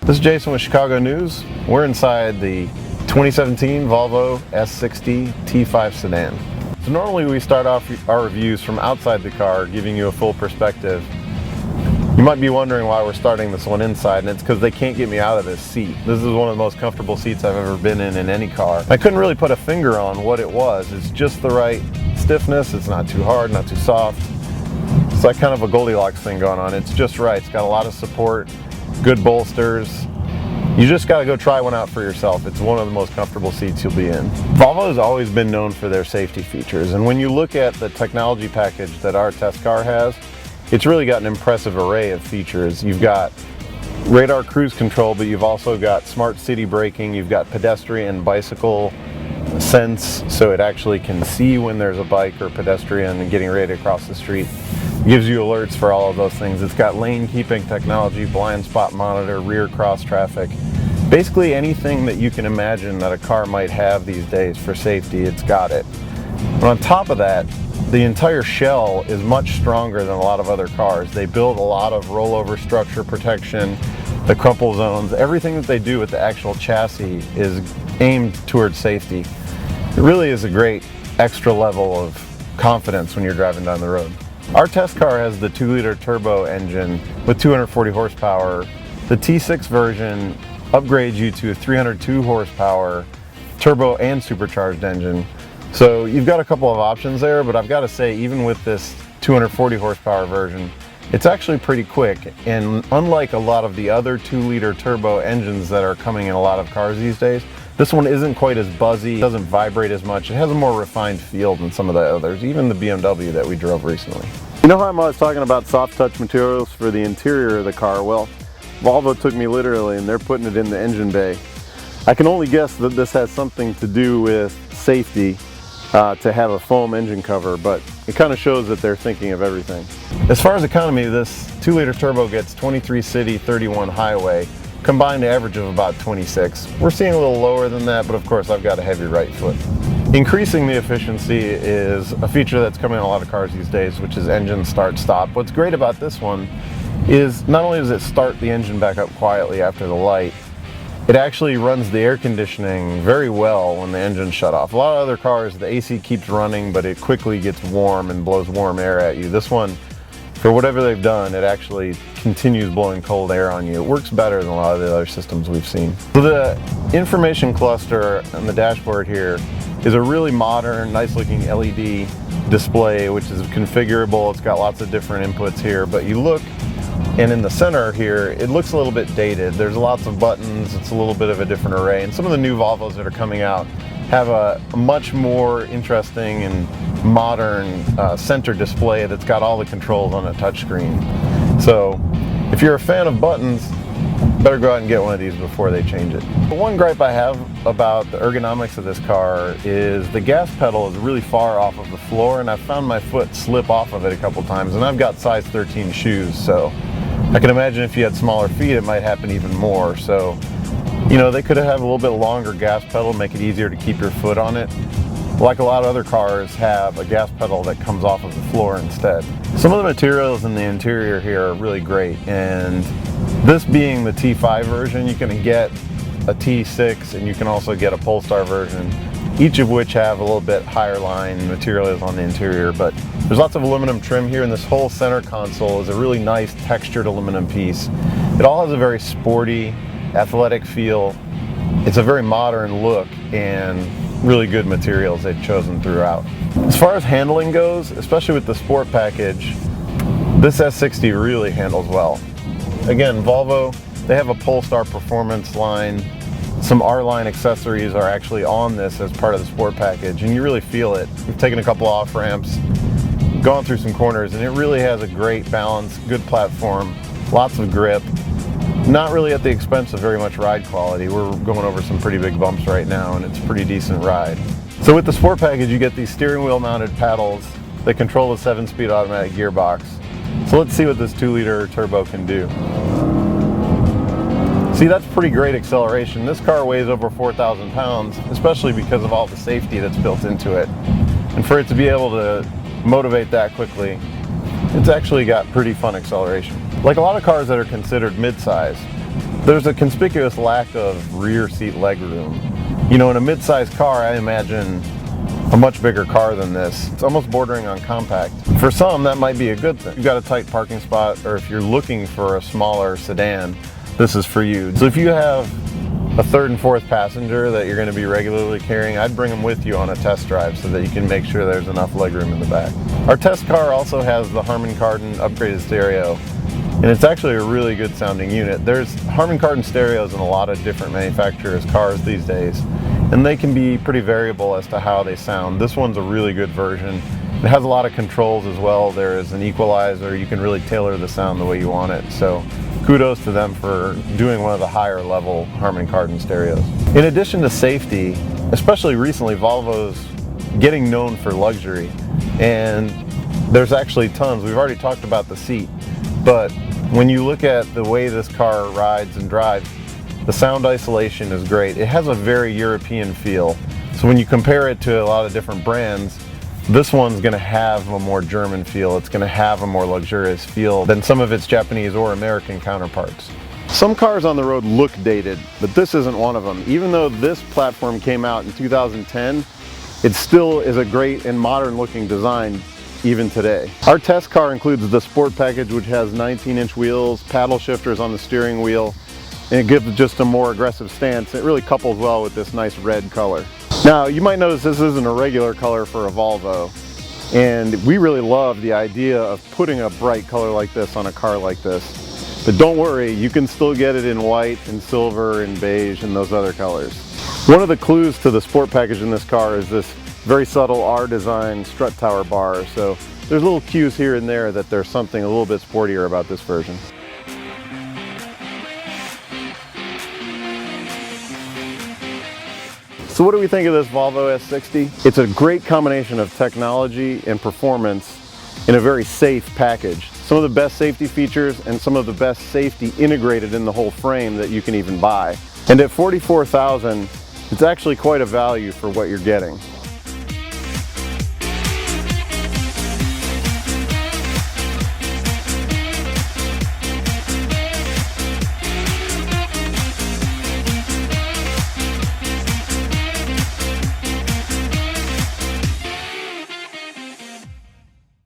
This is Jason with Chicago News. We're inside the 2017 Volvo S60 T5 sedan. So normally we start off our reviews from outside the car, giving you a full perspective. You might be wondering why we're starting this one inside, and it's because they can't get me out of this seat. This is one of the most comfortable seats I've ever been in any car. I couldn't really put a finger on what it was. It's just the right stiffness. It's not too hard, not too soft. It's like kind of a Goldilocks thing going on. It's just right. It's got a lot of support, good bolsters. You just got to go try one out for yourself. It's one of the most comfortable seats you'll be in. Volvo has always been known for their safety features, and when you look at the technology package that our test car has, it's really got an impressive array of features. You've got radar cruise control, but you've also got smart city braking. You've got pedestrian and bicycle sense, so it actually can see when there's a bike or pedestrian getting ready to cross the street. It gives you alerts for all of those things. It's got lane keeping technology, blind spot monitor, rear cross traffic. Basically anything that you can imagine that a car might have these days for safety, it's got it. But on top of that, the entire shell is much stronger than a lot of other cars. They build a lot of rollover structure protection, the crumple zones. Everything that they do with the actual chassis is aimed towards safety. It really is a great extra level of confidence when you're driving down the road. Our test car has the 2-liter turbo engine with 240 horsepower. The T6 version upgrades you to a 302 horsepower turbo and supercharged engine. So you've got a couple of options there, but I've got to say, even with this 240 horsepower version, it's actually pretty quick. And unlike a lot of the other 2-liter turbo engines that are coming in a lot of cars these days, this one isn't quite as buzzy, doesn't vibrate as much. It has a more refined feel than some of the others, even the BMW that we drove recently. You know how I'm always talking about soft touch materials for the interior of the car? Well, Volvo took me literally, and they're putting it in the engine bay. I can only guess that this has something to do with safety, to have a foam engine cover, but it kind of shows that they're thinking of everything. As far as economy, this 2-liter turbo gets 23 city, 31 highway, combined average of about 26. We're seeing a little lower than that, but of course I've got a heavy right foot. Increasing the efficiency is a feature that's coming in a lot of cars these days, which is engine start stop. What's great about this one is not only does it start the engine back up quietly after the light, it actually runs the air conditioning very well when the engine's shut off. A lot of other cars, the AC keeps running, but it quickly gets warm and blows warm air at you. This one, for whatever they've done, it actually continues blowing cold air on you. It works better than a lot of the other systems we've seen. So the information cluster on the dashboard here is a really modern, nice looking LED display, which is configurable. It's got lots of different inputs here, but you look, and in the center here, it looks a little bit dated. There's lots of buttons, it's a little bit of a different array, and some of the new Volvos that are coming out have a much more interesting and modern center display that's got all the controls on a touchscreen. So if you're a fan of buttons, better go out and get one of these before they change it. The one gripe I have about the ergonomics of this car is the gas pedal is really far off of the floor, and I've found my foot slip off of it a couple times, and I've got size 13 shoes, so I can imagine if you had smaller feet it might happen even more. So, you know, they could have a little bit longer gas pedal, make it easier to keep your foot on it. Like a lot of other cars have a gas pedal that comes off of the floor instead. Some of the materials in the interior here are really great, and this being the T5 version, you can get a T6 and you can also get a Polestar version, each of which have a little bit higher line materials on the interior, but there's lots of aluminum trim here, and this whole center console is a really nice textured aluminum piece. It all has a very sporty, athletic feel. It's a very modern look and really good materials they've chosen throughout. As far as handling goes, especially with the sport package, this S60 really handles well. Again, Volvo, they have a Polestar performance line. Some R-line accessories are actually on this as part of the sport package, and you really feel it. We've taken a couple off ramps, gone through some corners, and it really has a great balance, good platform, lots of grip, not really at the expense of very much ride quality. We're going over some pretty big bumps right now, and it's a pretty decent ride. So with the sport package, you get these steering wheel mounted paddles that control the 7-speed automatic gearbox. So let's see what this 2-liter turbo can do. See, that's pretty great acceleration. This car weighs over 4,000 pounds, especially because of all the safety that's built into it. And for it to be able to motivate that quickly, it's actually got pretty fun acceleration. Like a lot of cars that are considered mid-size, there's a conspicuous lack of rear seat legroom. You know, in a mid-size car, I imagine a much bigger car than this. It's almost bordering on compact. For some, that might be a good thing. You've got a tight parking spot, or if you're looking for a smaller sedan, this is for you. So if you have a third and fourth passenger that you're going to be regularly carrying, I'd bring them with you on a test drive so that you can make sure there's enough legroom in the back. Our test car also has the Harman Kardon upgraded stereo, and it's actually a really good sounding unit. There's Harman Kardon stereos in a lot of different manufacturers' cars these days, and they can be pretty variable as to how they sound. This one's a really good version. It has a lot of controls as well. There is an equalizer. You can really tailor the sound the way you want it. So kudos to them for doing one of the higher level Harman Kardon stereos. In addition to safety, especially recently, Volvo's getting known for luxury, and there's actually tons. We've already talked about the seat, but when you look at the way this car rides and drives, the sound isolation is great. It has a very European feel. So when you compare it to a lot of different brands, this one's going to have a more German feel. It's going to have a more luxurious feel than some of its Japanese or American counterparts. Some cars on the road look dated, but this isn't one of them. Even though this platform came out in 2010, it still is a great and modern looking design even today. Our test car includes the Sport package, which has 19-inch wheels, paddle shifters on the steering wheel, and it gives just a more aggressive stance. It really couples well with this nice red color. Now, you might notice this isn't a regular color for a Volvo, and we really love the idea of putting a bright color like this on a car like this. But don't worry, you can still get it in white and silver and beige and those other colors. One of the clues to the Sport package in this car is this very subtle R-design strut tower bar, so there's little cues here and there that there's something a little bit sportier about this version. So what do we think of this Volvo S60? It's a great combination of technology and performance in a very safe package. Some of the best safety features and some of the best safety integrated in the whole frame that you can even buy. And at $44,000, it's actually quite a value for what you're getting.